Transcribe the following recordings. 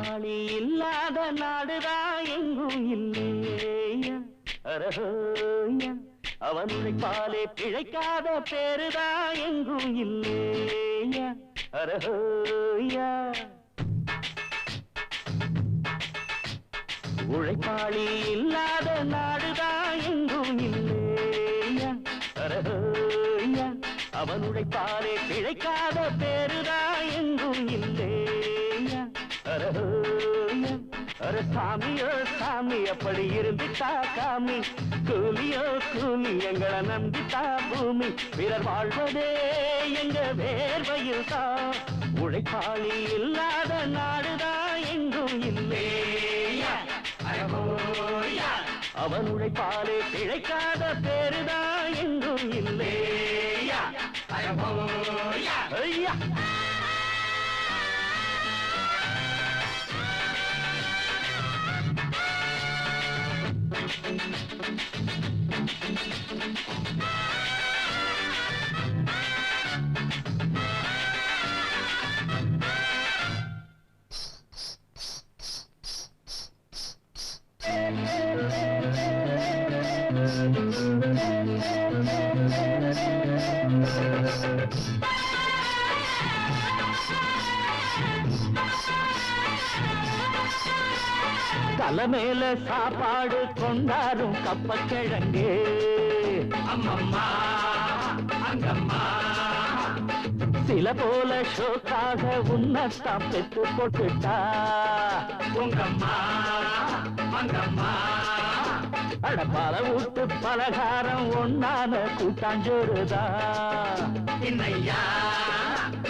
உழைப்பாளி இல்லாத நாடுதான் எங்கும் இல்லையா அரஹோயா அவன் உழைப்பாலே பிழைக்காத பேருதான் எங்கும் இல்லையா அரஹோயா உழைப்பாளி இல்லாத நாடுதான் எங்கும் இல்லையா அரஹோயா அவன் உழைப்பாலே பிழைக்காத பேருதான் எங்கும் இல்லையா அரஹோயா அர சாமியோ சாமி அப்படி இருந்துட்டா காமி கூலியோ கூலி எங்களை நம்பித்தா பூமி பிறர் வாழ்வதே எங்க வேர்வையில் தான் உழைப்பாளி இல்லாத நாடுதான் எங்கும் இல்லையா அவன் உழைப்பாலே பிழைக்காத பேருதான் எங்கும் இல்லையா ஐயா தலைமையில சாப்பாடு கொண்டாரும் கப்பக்கிழங்கு அம்மம்மா அங்கம்மா சில போல ஷோக்காக உன்னத்தான் பெற்று போட்டுட்டா உங்கம்மா அங்கம்மா அட பல வீட்டு பலகாரம் ஒன்னான கூட்டாஞ்சோறுதா இன்னையா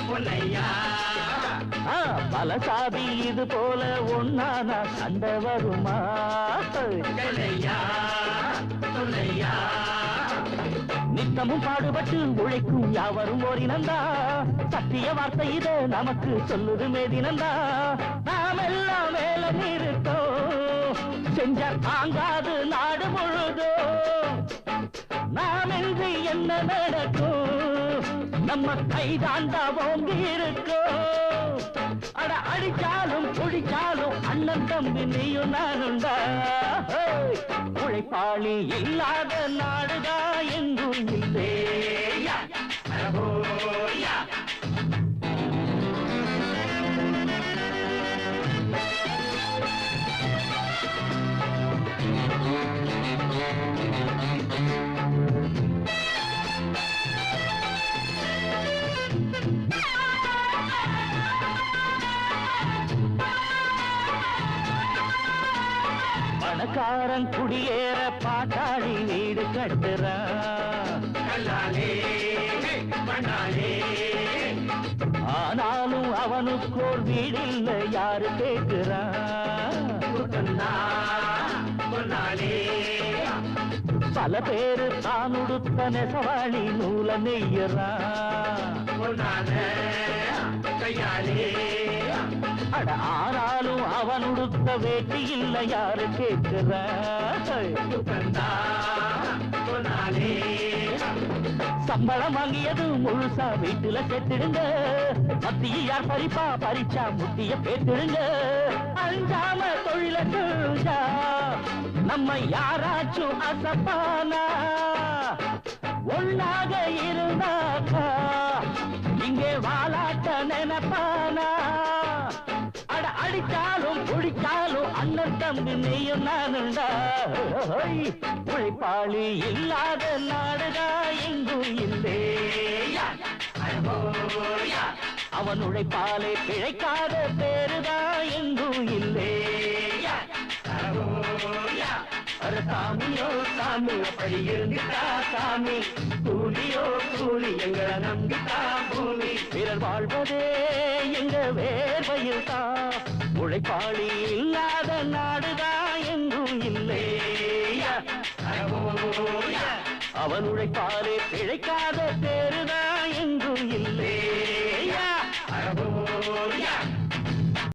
பொன்னையா பல சாதி இது போல ஒன்னான சண்டை வருமா நித்தமும் பாடுபட்டு உழைக்கும் யாவரும் ஓரினந்தா சத்திய வார்த்தை இத நமக்கு சொல்லுது மேதினந்தா நாம் எல்லாம் மேல நிறுத்தோம் செஞ்ச தாங்காது நாடு முழுதோ நாம் என்று என்ன நடக்கும் நம்ம கைதாண்டா ஓங்கி இருக்கோம் அட அடிச்சாலும் குடிச்சாலும் அண்ணன் தம்பி நீயும் நானுண்டா உழைப்பாளி இல்லாத நாடுதா எங்கும் இல்லையா பணக்காரன் குடியேற பாட்டாளி வீடு கட்டுறான் ஆனாலும் அவனுக்கோர் வீடில்லை யாரு கேட்கிறான் பல பேரு தான் உடுத்த நெசவாளி நூல நெய்யறான் அட ஆனாலும் அவன் உடுத்த வேட்டி இல்லை யாரு கேட்கிறான் சம்பளம் வாங்கியது முழுசா வீட்டுல சேர்த்திடுங்க மத்திய யார் பறிப்பா பறிச்சா முத்திய பேத்திடுங்க அஞ்சாம தொழில செஞ்சா நம்ம யாராச்சும் அசப்பானா ஒன்னாக இருந்தாக்கா இங்கே வாலாட்ட நினைப்பானா அட அடிச்சாலும் குடிச்சாலும் அண்ணன் தம்பி நீயும் நானுண்டா உழைப்பாளி இல்லாத நாடுதா எங்கும் இல்லையா அவன் உழைப்பாலே பிழைக்காத பேருதா எங்கும் இல்லையா சாமியோ சாமி அப்படி இருந்துட்டா சாமி கூலியோ கூலி எங்களை நம்பிட்டா பூமி பிறர் வாழ்வதே எங்க வேர்வையில் தான் உழைப்பாளி இல்லாத நாடுதா எங்கும் இல்லையா அவன் உழைப்பாலே பிழைக்காத பேருதா